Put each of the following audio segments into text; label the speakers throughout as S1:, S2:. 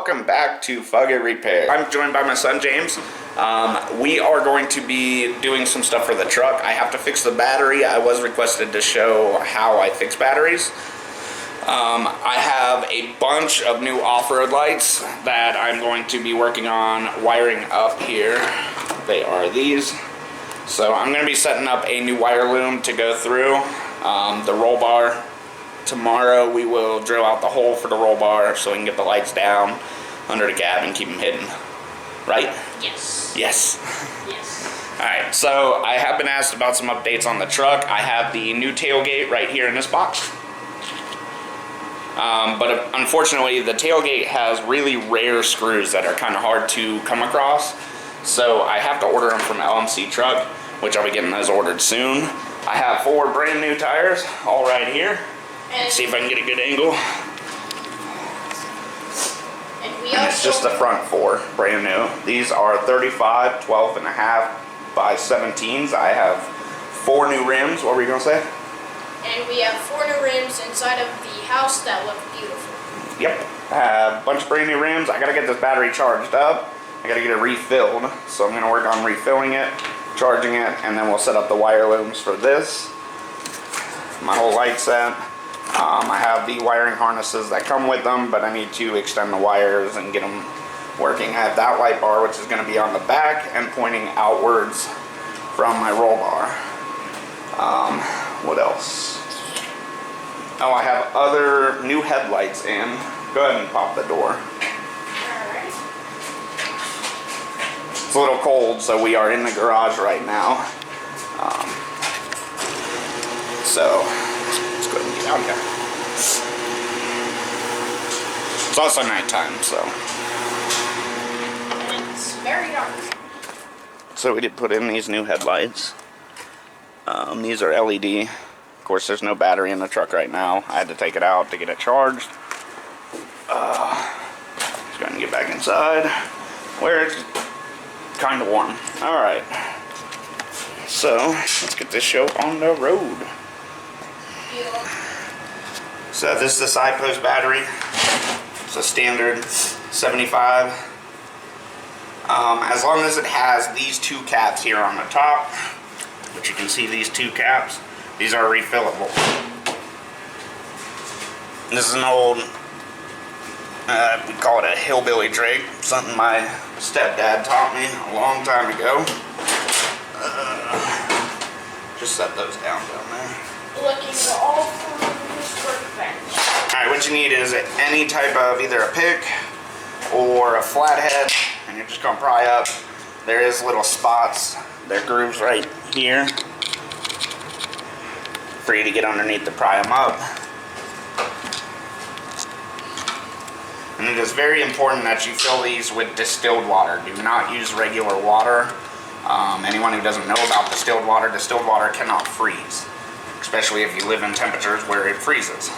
S1: welcome back to Fuggett Repair. I'm joined by my son James. We are going to be doing some stuff for the truck. I have to fix the battery. I was requested to show how I fix batteries. I have a bunch of new off-road lights that I'm going to be working on wiring up here. They are these. So I'm going to be setting up a new wire loom to go through the roll bar. Tomorrow we will drill out the hole for the roll bar so we can get the lights down under the cab and keep them hidden. Right?
S2: Yes.
S1: Yes.
S2: Yes.
S1: Alright, so I have been asked about some updates on the truck. I have the new tailgate right here in this box. But unfortunately the tailgate has really rare screws that are kind of hard to come across. So I have to order them from LMC Truck, which I'll be getting those ordered soon. I have 4 brand new tires all right here. Let's see if I can get a good angle. And it's just the front 4, brand new. These are 35, 12 and a half by 17s. I have 4 new rims. What were you going to say?
S2: And we have 4 new rims inside of the house that look beautiful.
S1: Yep. I have a bunch of brand new rims. I got to get this battery charged up. I got to get it refilled. So I'm going to work on refilling it, charging it, and then we'll set up the wire looms for this. My whole light set. I have the wiring harnesses that come with them, but I need to extend the wires and get them working. I have that light bar, which is going to be on the back and pointing outwards from my roll bar. What else? Oh, I have other new headlights in. Go ahead and pop the door.
S2: Alright.
S1: It's a little cold, so we are in the garage right now. So let's go ahead and get out here. It's also nighttime, so.
S2: It's very dark.
S1: So we did put in these new headlights. These are LED. Of course, there's no battery in the truck right now. I had to take it out to get it charged. Let's go ahead and get back inside, where it's kind of warm. All right. So let's get this show on the road.
S2: Yeah.
S1: So this is the side post battery. It's a standard 75. As long as it has these 2 caps here on the top, which you can see these 2 caps, these are refillable. This is an old, we call it a hillbilly drake, something my stepdad taught me a long time ago. Just set those down there.
S2: Looking all through this workbench.
S1: Alright, what you need is any type of either a pick or a flathead, and you're just going to pry up. There is little spots, there are grooves right here for you to get underneath to pry them up. And it is very important that you fill these with distilled water. Do not use regular water. Anyone who doesn't know about distilled water cannot freeze, especially if you live in temperatures where it freezes,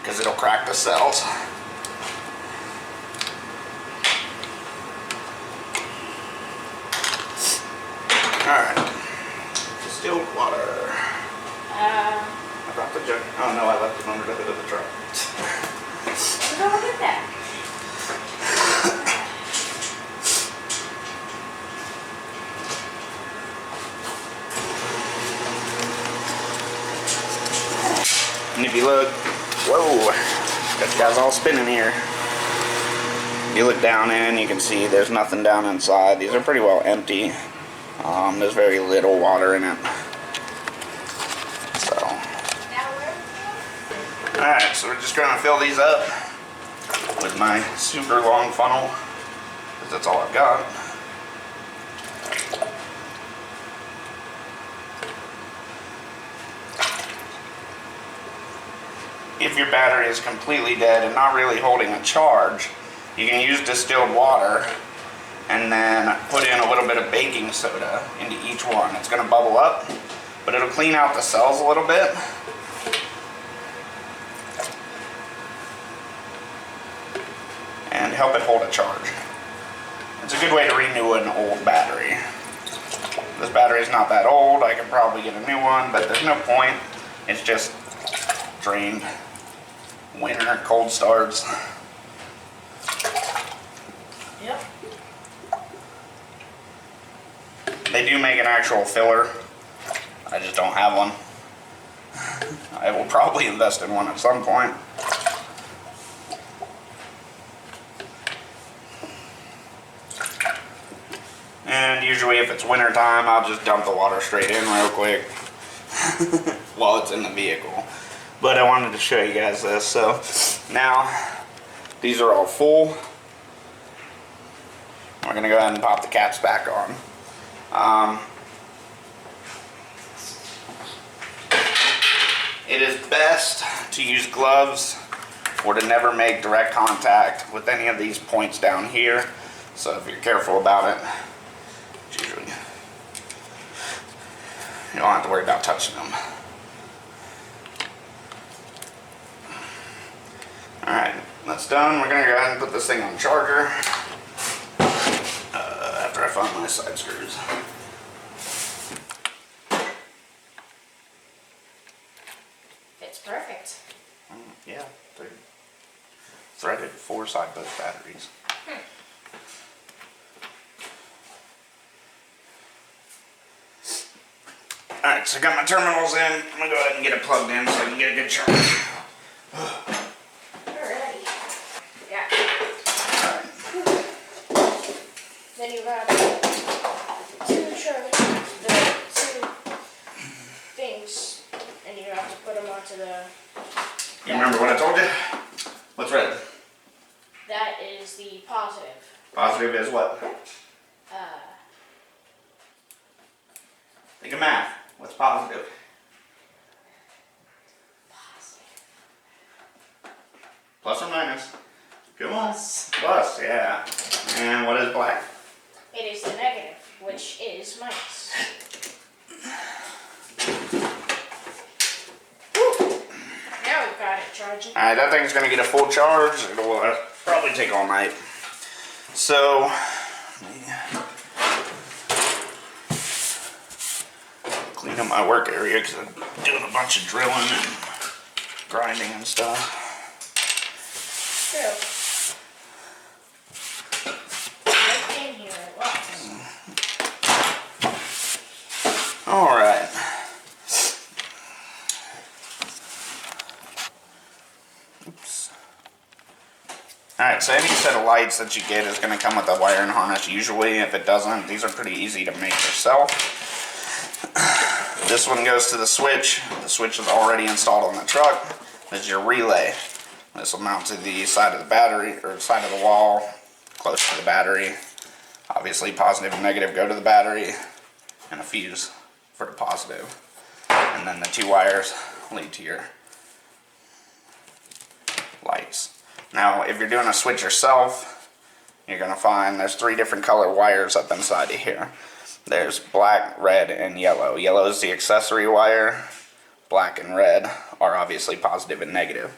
S1: because it'll crack the cells. Alright, distilled water. I brought the jug. Oh no, I left it under the hood of the truck.
S2: Look at that.
S1: And if you look, whoa, that guy's all spinning here. If you look down in, you can see there's nothing down inside. These are pretty well empty. There's very little water in it. So, alright, so we're just going to fill these up with my super long funnel, because that's all I've got. If your battery is completely dead and not really holding a charge, you can use distilled water and then put in a little bit of baking soda into each one. It's going to bubble up, but it'll clean out the cells a little bit. And help it hold a charge. It's a good way to renew an old battery. This battery is not that old. I could probably get a new one, but there's no point. It's just drained. Winter, cold starts. They do make an actual filler. I just don't have one. I will probably invest in one at some point. And usually if it's winter time, I'll just dump the water straight in real quick while it's in the vehicle. But I wanted to show you guys this. So now these are all full. We're gonna go ahead and pop the caps back on. It is best to use gloves or to never make direct contact with any of these points down here. So if you're careful about it, usually you don't have to worry about touching them. Alright, that's done. We're going to go ahead and put this thing on charger after I find my side screws.
S2: It's perfect.
S1: Yeah, they're threaded 4-side both batteries. Alright, so I got my terminals in. I'm going to go ahead and get it plugged in so I can get a good charge.
S2: Alrighty. Yeah.
S1: Alright.
S2: Then you got two things, and you have to put them onto the...
S1: You remember what I told you? What's red?
S2: That is the positive.
S1: Positive is what? Think of math. What's positive? Plus or minus? Come on. Plus, yeah. And what is black?
S2: It is the negative, which is minus. Now we've got it charging.
S1: Alright, that thing's going to get a full charge. It'll probably take all night. So, clean up my work area because I'm doing a bunch of drilling and grinding and stuff.
S2: True. Right in here it was.
S1: Alright. Oops. Alright, so any set of lights that you get is going to come with a wiring harness usually. If it doesn't, these are pretty easy to make yourself. This one goes to the switch. The switch is already installed on the truck. This is your relay. This will mount to the side of the battery, or side of the wall, close to the battery. Obviously, positive and negative go to the battery, and a fuse for the positive. And then the two wires lead to your lights. Now, if you're doing a switch yourself, you're going to find there's 3 different color wires up inside of here. There's black, red, and yellow. Yellow is the accessory wire. Black and red are obviously positive and negative.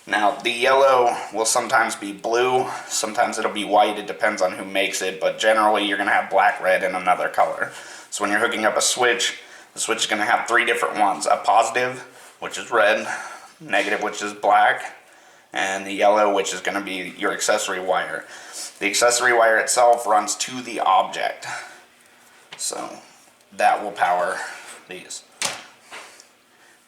S1: Now, the yellow will sometimes be blue, sometimes it'll be white, it depends on who makes it, but generally you're going to have black, red, and another color. So when you're hooking up a switch, the switch is going to have 3 different ones. A positive, which is red, negative, which is black, and the yellow, which is going to be your accessory wire. The accessory wire itself runs to the object, so that will power these.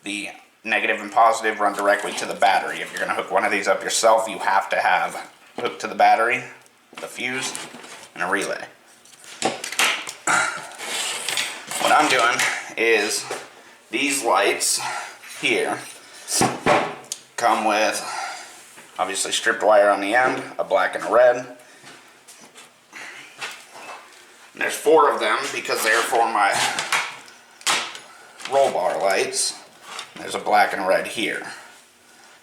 S1: The negative and positive run directly to the battery. If you're going to hook one of these up yourself, you have to have hooked to the battery, the fuse, and a relay. What I'm doing is these lights here come with obviously stripped wire on the end, a black and a red. And there's 4 of them because they're for my roll bar lights. There's a black and a red here.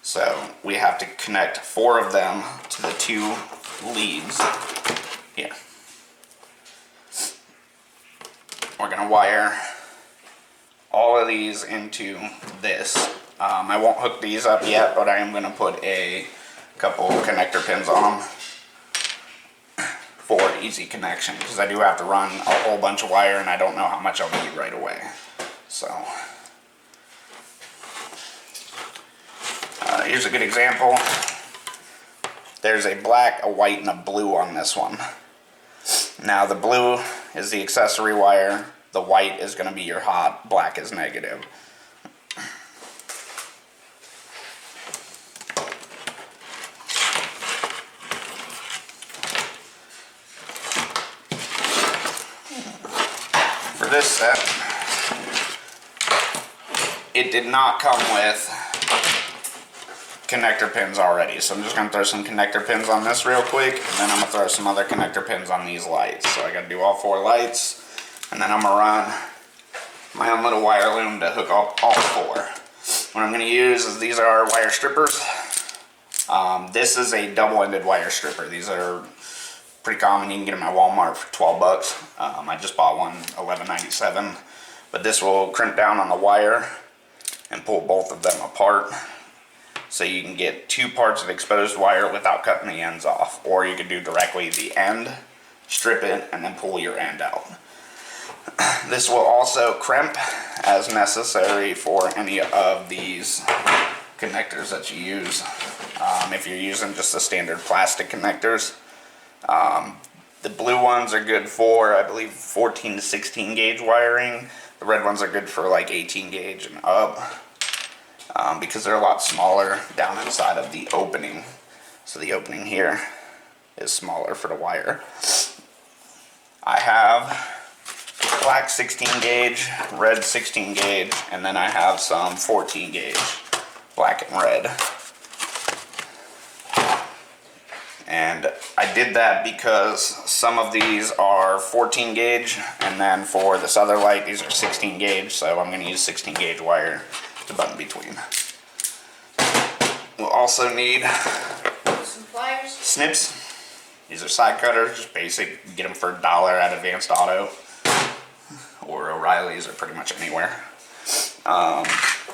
S1: So we have to connect 4 of them to the 2 leads here. We're going to wire all of these into this. I won't hook these up yet, but I am going to put a couple connector pins on them for easy connection, because I do have to run a whole bunch of wire and I don't know how much I'll need right away. So here's a good example. There's a black, a white, and a blue on this one. Now the blue is the accessory wire, the white is going to be your hot, black is negative. For this set, it did not come with connector pins already, so I'm just going to throw some connector pins on this real quick, and then I'm going to throw some other connector pins on these lights. So I got to do all 4 lights, and then I'm going to run my own little wire loom to hook up all 4. What I'm going to use is, these are wire strippers. This is a double-ended wire stripper. These are pretty common. You can get them at Walmart for 12 bucks. I just bought one, $11.97. But this will crimp down on the wire and pull both of them apart. So you can get 2 parts of exposed wire without cutting the ends off. Or you can do directly the end, strip it, and then pull your end out. This will also crimp as necessary for any of these connectors that you use. If you're using just the standard plastic connectors. The blue ones are good for, I believe, 14 to 16 gauge wiring. The red ones are good for like 18 gauge and up. Because they're a lot smaller down inside of the opening. So the opening here is smaller for the wire. I have black 16 gauge, red 16 gauge, and then I have some 14 gauge, black and red. And I did that because some of these are 14 gauge, and then for this other light, these are 16 gauge, so I'm going to use 16 gauge wire to butt in between. We'll also need
S2: some pliers,
S1: snips. These are side cutters, just basic. You get them for $1 at Advanced Auto or O'Reilly's or pretty much anywhere. I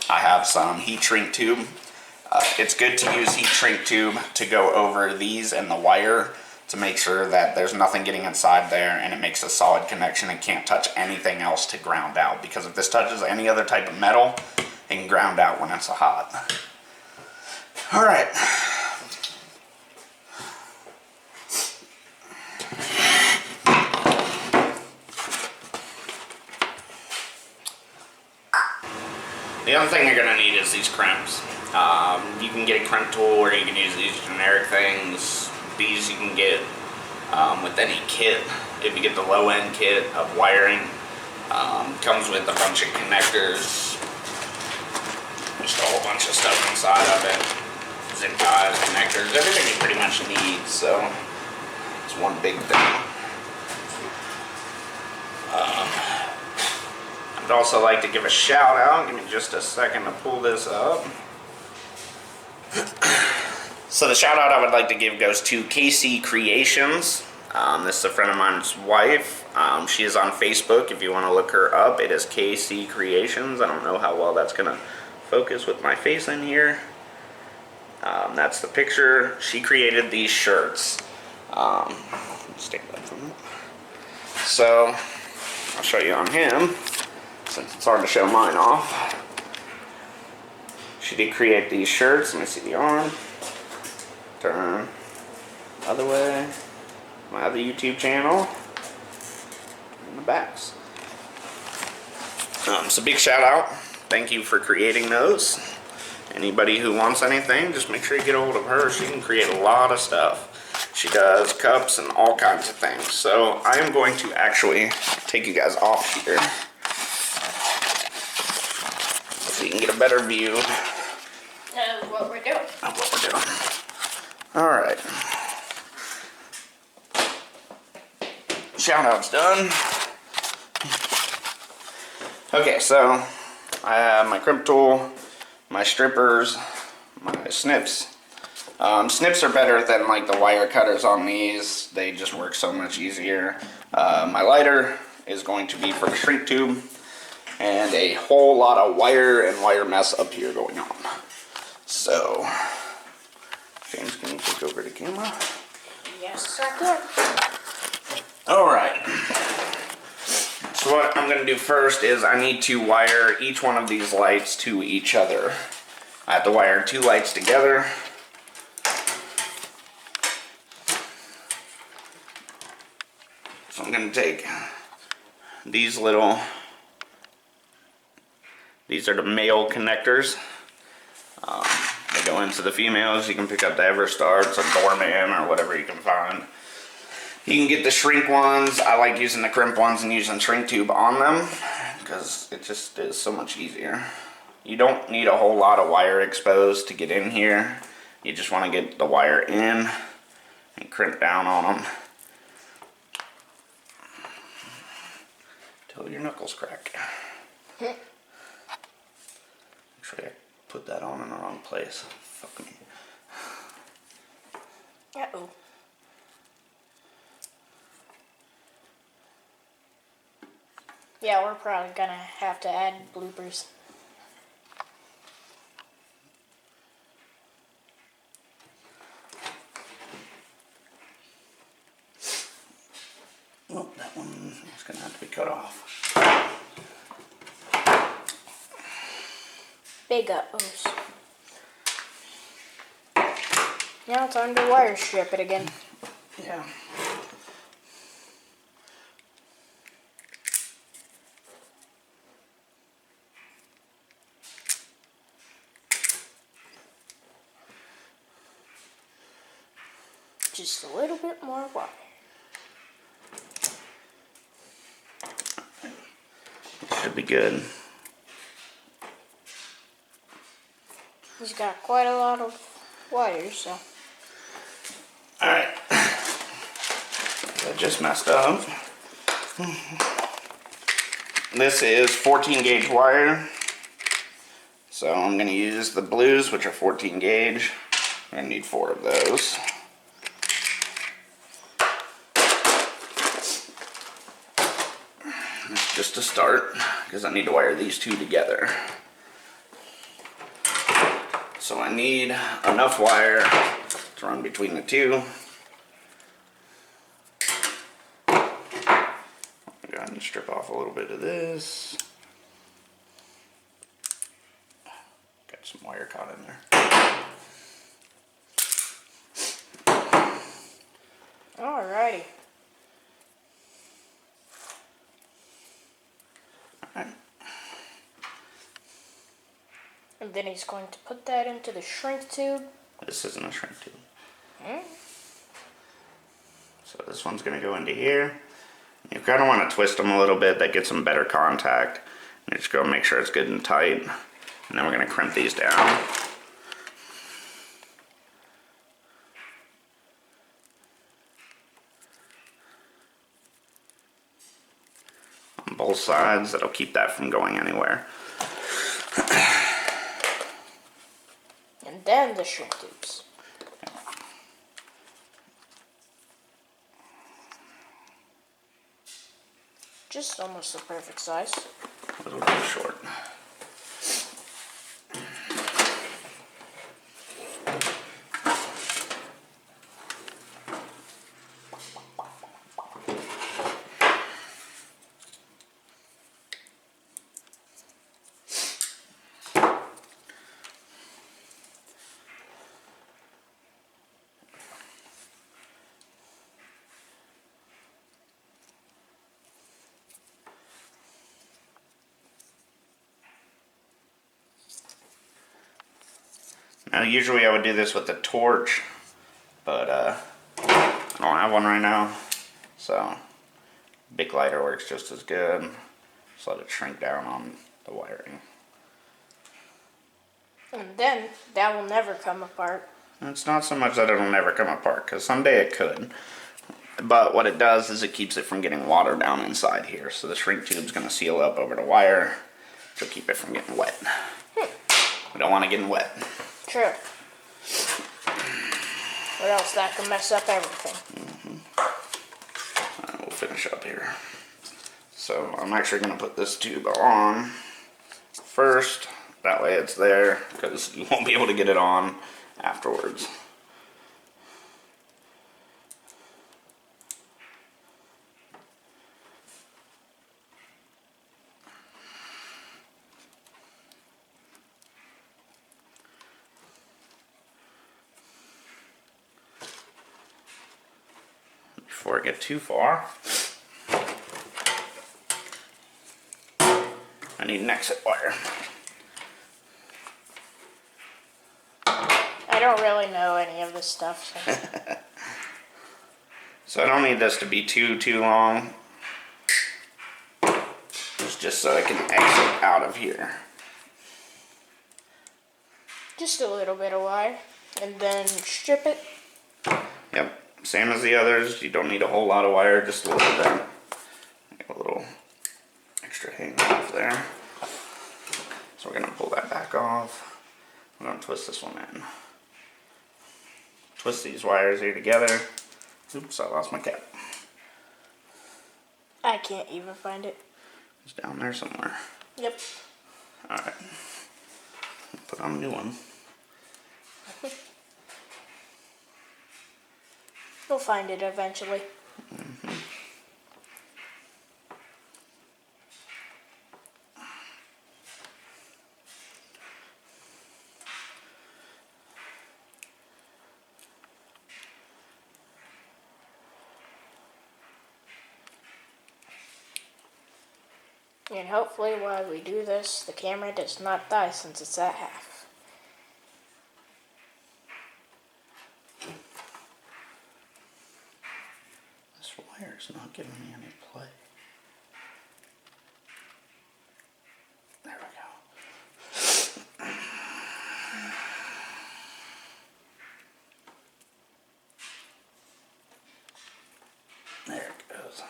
S1: have some heat shrink tube. It's good to use heat shrink tube to go over these and the wire to make sure that there's nothing getting inside there and it makes a solid connection and can't touch anything else to ground out. Because if this touches any other type of metal, it can ground out when it's hot. Alright. The other thing you're going to need is these crimps. You can get a crimp tool or you can use these generic things. These you can get with any kit. If you get the low end kit of wiring, comes with a bunch of connectors, just a whole bunch of stuff inside of it. Zip ties, connectors, everything you pretty much need, so it's one big thing. I'd also like to give a shout out. Give me just a second to pull this up. So the shout out I would like to give goes to KC Creations. This is a friend of mine's wife. She is on Facebook. If you want to look her up, it is KC Creations. I don't know how well that's going to focus with my face in here. That's the picture. She created these shirts. Stand up from it. So I'll show you on him, since it's hard to show mine off. She did create these shirts. Let me see the arm. Turn other way. My other YouTube channel. And the backs. So big shout out. Thank you for creating those. Anybody who wants anything, just make sure you get a hold of her. She can create a lot of stuff. She does cups and all kinds of things. So I am going to actually take you guys off here so you can get a better view
S2: of what we're doing.
S1: Alright. Shout out's done. Okay, so I have my crimp tool, my strippers, my snips. Snips are better than like the wire cutters on these. They just work so much easier. My lighter is going to be for the shrink tube, and a whole lot of wire and wire mess up here going on. So, James, can you take over the camera?
S2: Yes, I can.
S1: Alright. So what I'm going to do first is I need to wire each one of these lights to each other. I have to wire 2 lights together. So going to take these these are the male connectors. They go into the females. You can pick up the Everstar, it's a Doorman or whatever you can find. You can get the shrink ones. I like using the crimp ones and using shrink tube on them because it just is so much easier. You don't need a whole lot of wire exposed to get in here. You just want to get the wire in and crimp down on them till your knuckles crack. Actually, I put that on in the wrong place. Fuck me.
S2: Uh-oh. Yeah, we're probably gonna have to add bloopers.
S1: Oh, that one is gonna have to be cut off.
S2: Big uh-ohs. Now time to wire strip it again.
S1: Yeah.
S2: Just a little bit more wire.
S1: Should be good.
S2: He's got quite a lot of wires, so.
S1: Alright. I just messed up. This is 14 gauge wire. So I'm going to use the blues, which are 14 gauge. I'm going to need 4 of those. That's just a start, because I need to wire these two together. So I need enough wire to run between the two. Go ahead and strip off a little bit of this. Got some wire caught in there.
S2: Alrighty.
S1: Alright.
S2: And then he's going to put that into the shrink tube.
S1: This isn't a shrink tube.
S2: Hmm?
S1: So this one's going to go into here. You kind of want to twist them a little bit. That gets some better contact. And just go make sure it's good and tight. And then we're going to crimp these down. On both sides. That'll keep that from going anywhere.
S2: And then the shrink tubes. Just almost the perfect size.
S1: A little too short. Now usually I would do this with a torch, but I don't have one right now, so Bic lighter works just as good. Just let it shrink down on the wiring.
S2: And then that will never come apart.
S1: It's not so much that it'll never come apart, because someday it could. But what it does is it keeps it from getting water down inside here. So the shrink tube's going to seal up over the wire to keep it from getting wet. We don't want it getting wet.
S2: True. Or else that can mess up everything.
S1: Alright, we'll finish up here. So I'm actually going to put this tube on first. That way it's there, because you won't be able to get it on afterwards. Before I get too far, I need an exit wire.
S2: I don't really know any of this stuff. So.
S1: So I don't need this to be too long. It's just so I can exit out of here.
S2: Just a little bit of wire, and then strip it.
S1: Yep, same as the others. You don't need a whole lot of wire, just a little bit. A little extra hang off there. So we're gonna pull that back off. We're gonna twist this one in. Twist these wires here together. Oops, I lost my cap.
S2: I can't even find it.
S1: It's down there somewhere.
S2: Yep.
S1: Alright. Put on a new one.
S2: You'll find it eventually. And hopefully while we do this, the camera does not die since it's at half.
S1: This wire's not giving me any play. There we go. There it goes.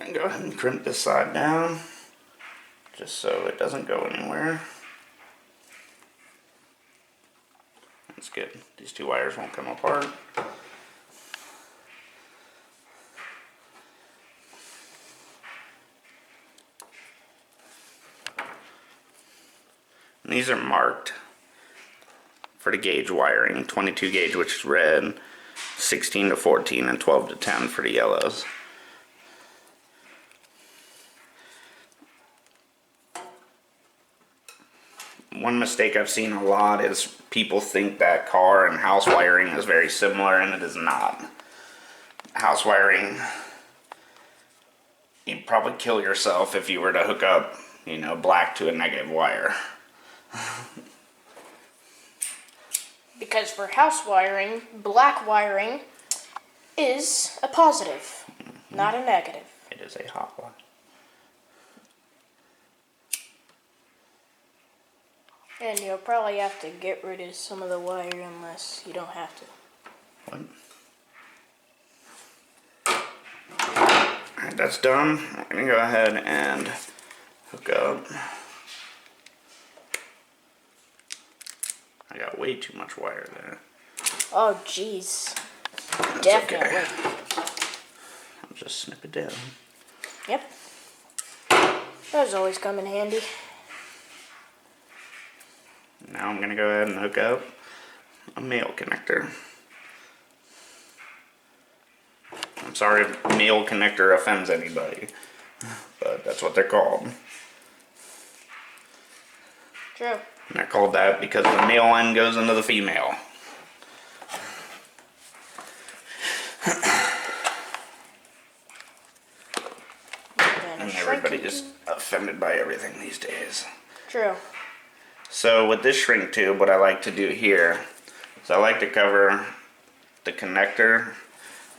S1: And go ahead and crimp this side down just so it doesn't go anywhere. That's good. These two wires won't come apart. And these are marked for the gauge wiring, 22 gauge, which is red, 16 to 14, and 12 to 10 for the yellows. One mistake I've seen a lot is people think that car and house wiring is very similar, and it is not. House wiring, you'd probably kill yourself if you were to hook up, black to a negative wire.
S2: Because for house wiring, black wiring is a positive, not a negative.
S1: It is a hot one.
S2: And you'll probably have to get rid of some of the wire unless you don't have to.
S1: What? Alright, that's done. I'm going to go ahead and hook up. I got way too much wire there.
S2: Oh, jeez.
S1: That's
S2: Definitely.
S1: Okay. I'll just snip it down.
S2: Yep. Those always come in handy.
S1: Now I'm going to go ahead and hook up a male connector. I'm sorry if male connector offends anybody, but that's what they're called.
S2: True.
S1: And they're called that because the male end goes into the female. And everybody just offended by everything these days.
S2: True.
S1: So with this shrink tube, what I like to do here is I like to cover the connector,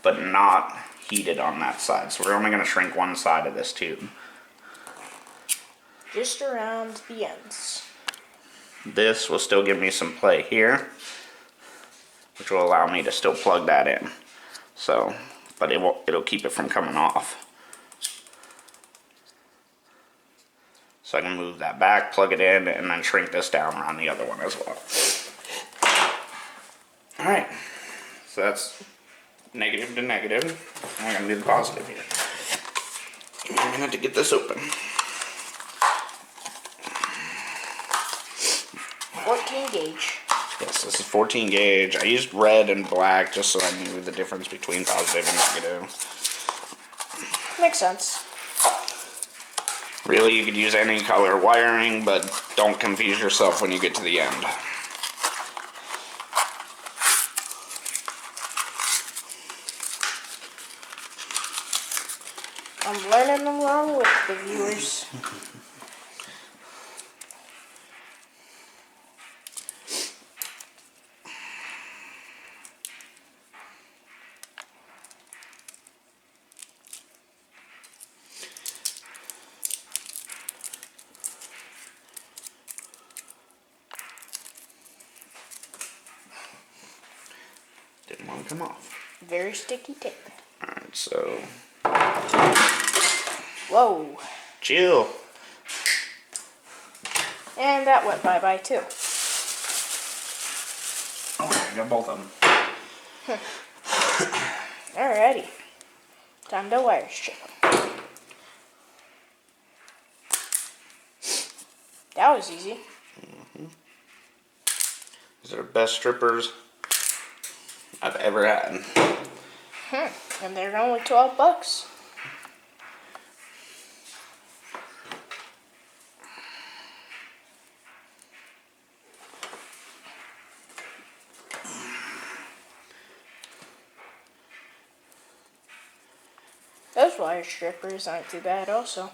S1: but not heat it on that side. So we're only going to shrink one side of this tube.
S2: Just around the ends.
S1: This will still give me some play here, which will allow me to still plug that in. So, but it'll keep it from coming off. So I can move that back, plug it in, and then shrink this down around the other one as well. Alright, so that's negative to negative. I'm going to do the positive here. I'm going to have to get this open.
S2: 14 gauge.
S1: Yes. this. This is 14 gauge. I used red and black just so I knew the difference between positive and negative.
S2: Makes sense.
S1: Really, you could use any color wiring, but don't confuse yourself when you get to the end.
S2: I'm learning along with the viewers.
S1: Didn't want to come off.
S2: Very sticky tape.
S1: Alright, so...
S2: Whoa.
S1: Chill.
S2: And that went bye-bye too.
S1: Oh, I got both of them.
S2: Alrighty. Time to wire strip. That was easy.
S1: These are the best strippers I've ever had.
S2: And they're only $12. Those wire strippers aren't too bad also.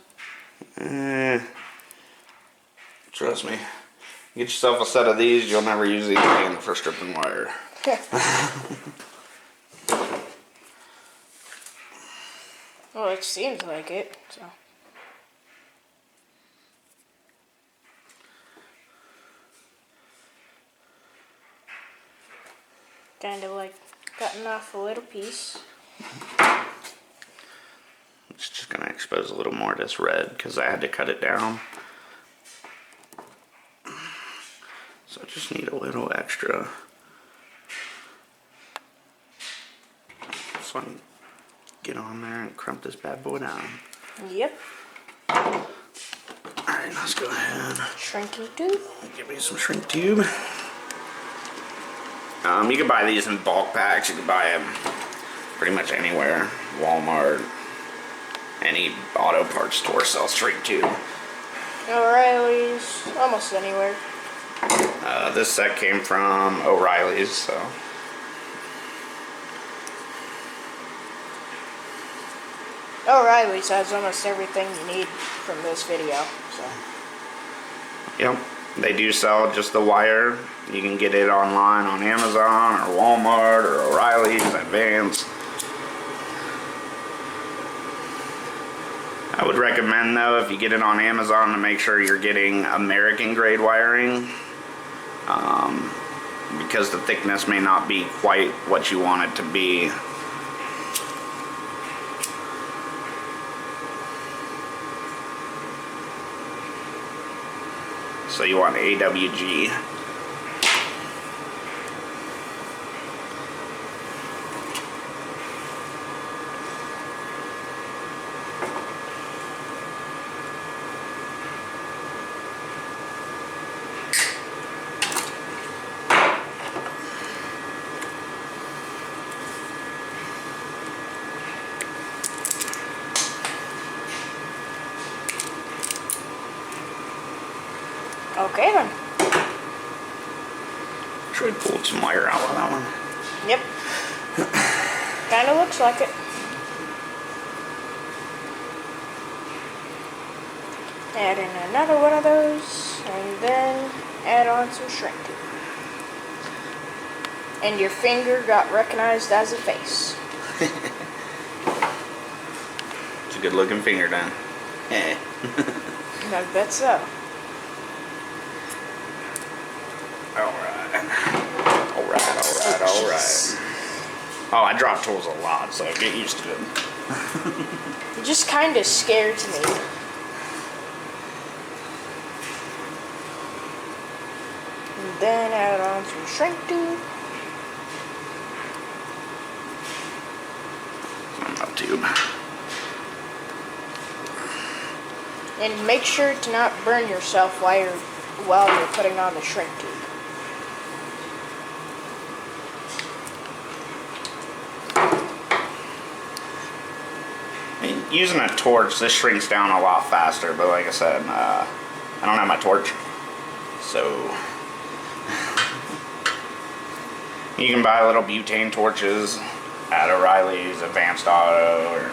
S1: Trust me. Get yourself a set of these, you'll never use these again for stripping wire.
S2: Well, it seems like it, so. Kind of like cutting off a little piece.
S1: It's just gonna expose a little more of this red because I had to cut it down. So I just need a little extra. So I can get on there and crump this bad boy down.
S2: Yep.
S1: Alright, let's go ahead.
S2: Shrinking tube.
S1: Give me some shrink tube. You can buy these in bulk packs. You can buy them pretty much anywhere. Walmart, any auto parts store sells shrink tube.
S2: O'Reilly's, almost anywhere.
S1: This set came from O'Reilly's, so.
S2: O'Reilly's has almost everything you need from this video, so.
S1: Yep, they do sell just the wire. You can get it online on Amazon or Walmart or O'Reilly's, Advance. I would recommend though, if you get it on Amazon, to make sure you're getting American grade wiring, because the thickness may not be quite what you want it to be. So you want AWG.
S2: Okay then.
S1: Should we pull some wire out of that one?
S2: Yep. Kinda looks like it. Add in another one of those, and then add on some shrink tube. And your finger got recognized as a face.
S1: It's a good looking finger then. Yeah.
S2: I bet so.
S1: Alright. Oh, I drop tools a lot, so get used to it.
S2: It just kinda scares me. And then add on some shrink tube.
S1: Up tube.
S2: And make sure to not burn yourself while you're putting on the shrink tube.
S1: using a torch, this shrinks down a lot faster, but like I said, I don't have my torch. So you can buy little butane torches at O'Reilly's, Advanced Auto, or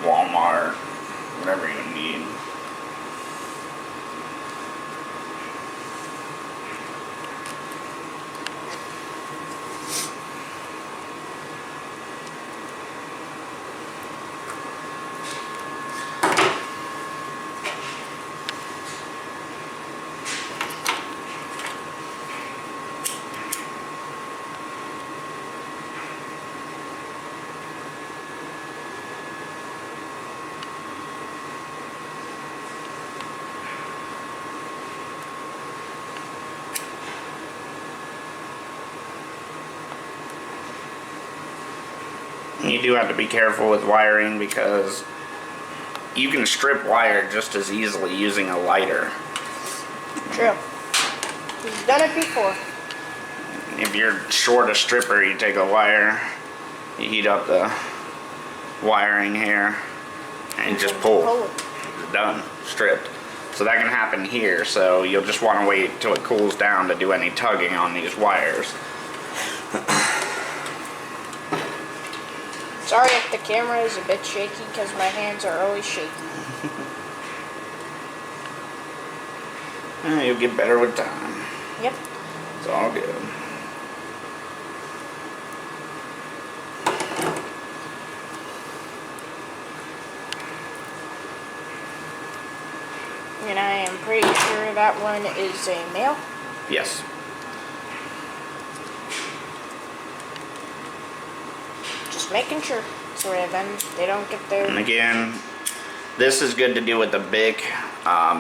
S1: Walmart, whatever you need. You do have to be careful with wiring because you can strip wire just as easily using a lighter.
S2: True. He's done it before.
S1: If you're short a stripper, you take a wire, you heat up the wiring here, and you just pull. It's done, stripped. So that can happen here, so you'll just want to wait till it cools down to do any tugging on these wires.
S2: Sorry if the camera is a bit shaky because my hands are always shaky.
S1: You'll get better with time.
S2: Yep.
S1: It's all good.
S2: And I am pretty sure that one is a male.
S1: Yes.
S2: Just making sure, so then they don't get there.
S1: And again, this is good to do with the Bic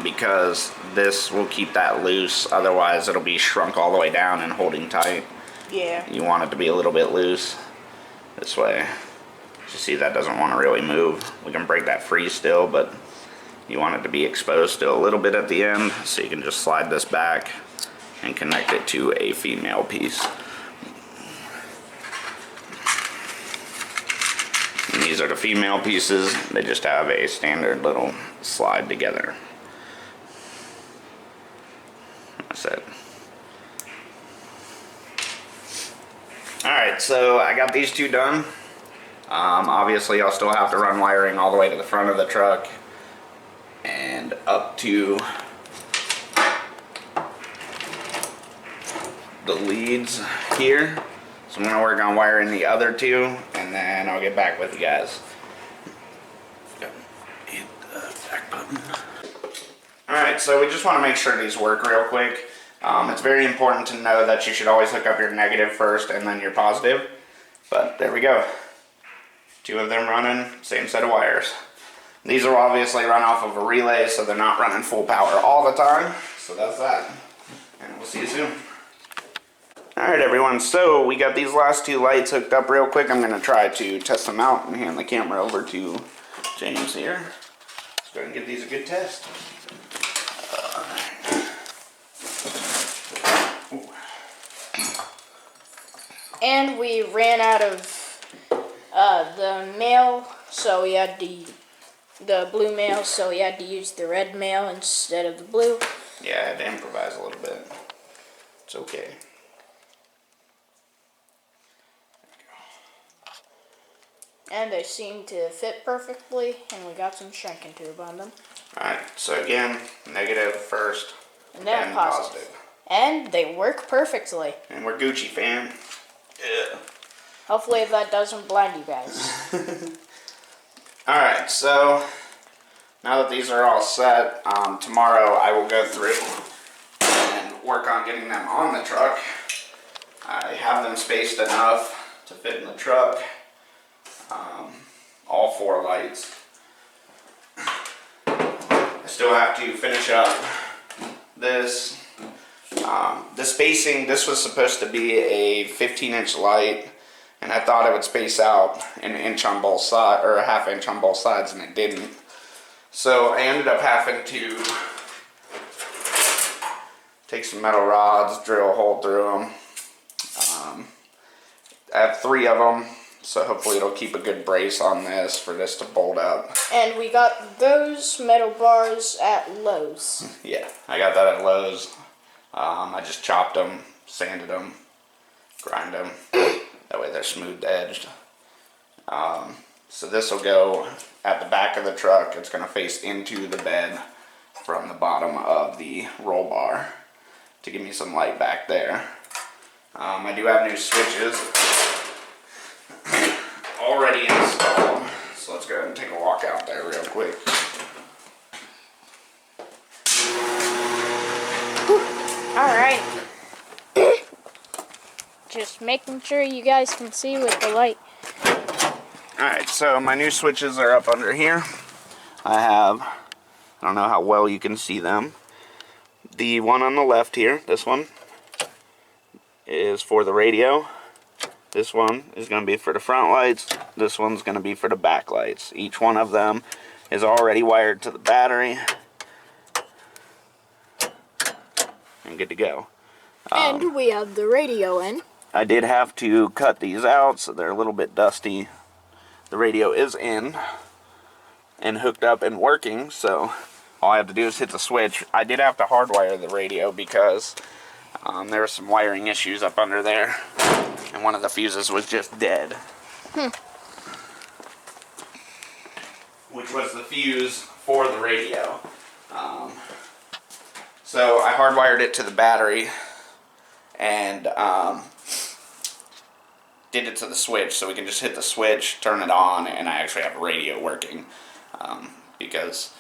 S1: because this will keep that loose. Otherwise, it'll be shrunk all the way down and holding tight.
S2: Yeah.
S1: You want it to be a little bit loose. This way. You see, that doesn't want to really move. We can break that free still, but you want it to be exposed still a little bit at the end. So you can just slide this back and connect it to a female piece. And these are the female pieces. They just have a standard little slide together. That's it. Alright, so I got these two done. Obviously I'll still have to run wiring all the way to the front of the truck and up to the leads here. So I'm going to work on wiring the other two, and then I'll get back with you guys. Hit the back button. Alright, so we just want to make sure these work real quick. It's very important to know that you should always hook up your negative first and then your positive. But there we go. Two of them running, same set of wires. These will obviously run off of a relay, so they're not running full power all the time. So that's that. And we'll see you soon. Alright everyone, so we got these last two lights hooked up real quick. I'm going to try to test them out and hand the camera over to James here. Let's go ahead and give these a good test.
S2: And we ran out of the male, so we had the blue male, so we had to use the red male instead of the blue.
S1: Yeah, I had to improvise a little bit. It's okay.
S2: And they seem to fit perfectly, and we got some shrinking tube on them.
S1: Alright, so again, negative first,
S2: and then positive. And they work perfectly.
S1: And we're Gucci, fam. Yeah.
S2: Hopefully that doesn't blind you guys.
S1: Alright, so now that these are all set, tomorrow I will go through and work on getting them on the truck. I have them spaced enough to fit in the truck. All four lights. I still have to finish up this. The spacing, this was supposed to be a 15-inch light, and I thought it would space out an inch on both sides, or a half inch on both sides, and it didn't. So I ended up having to take some metal rods, drill a hole through them. I have 3 of them, So hopefully it'll keep a good brace on this for this to bolt up.
S2: And we got those metal bars at Lowe's.
S1: Yeah, I got that at Lowe's. I just chopped them, sanded them, grind them. That way they're smooth edged. So this will go at the back of the truck. It's going to face into the bed from the bottom of the roll bar to give me some light back there. I do have new switches already installed. So let's go ahead and take a walk out there real quick.
S2: Alright. Just making sure you guys can see with the light.
S1: Alright, so my new switches are up under here. I don't know how well you can see them. The one on the left here, this one, is for the radio. This one is going to be for the front lights. This one's going to be for the back lights. Each one of them is already wired to the battery. And good to go.
S2: And we have the radio in.
S1: I did have to cut these out, so they're a little bit dusty. The radio is in and hooked up and working, so all I have to do is hit the switch. I did have to hardwire the radio because there were some wiring issues up under there, and one of the fuses was just dead. Which was the fuse for the radio. So I hardwired it to the battery and did it to the switch, so we can just hit the switch, turn it on, and I actually have a radio working. Because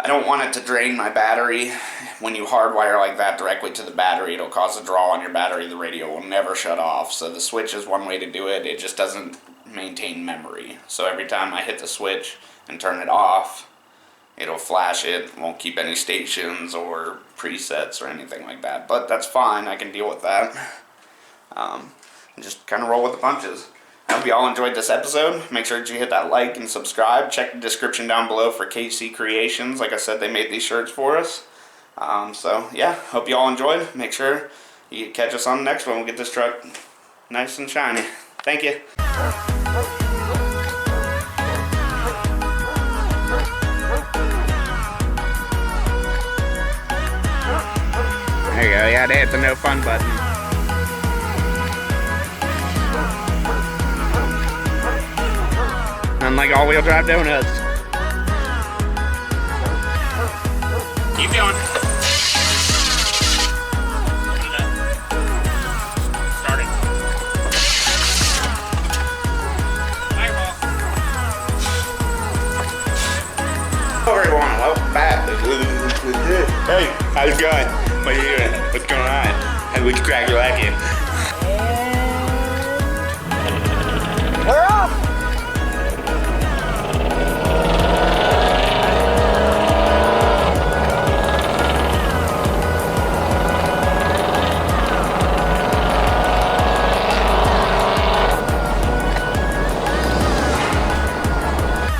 S1: I don't want it to drain my battery. When you hardwire like that directly to the battery, it'll cause a draw on your battery. The radio will never shut off. So the switch is one way to do it. It just doesn't maintain memory. So every time I hit the switch and turn it off, it'll flash it. Won't keep any stations or presets or anything like that. But that's fine. I can deal with that. And just kind of roll with the punches. I hope you all enjoyed this episode. Make sure that you hit that like and subscribe. Check the description down below for KC Creations. Like I said, they made these shirts for us. So yeah, hope you all enjoyed. Make sure you catch us on the next one. We'll get this truck nice and shiny. Thank you. There you go. You had to hit the no fun button. Unlike all-wheel drive donuts. Keep going. Start it. Fireball. Everyone, welcome back. Hey, how's it going? What are you doing? What's going on? Hey, which track you liking?
S2: We're off!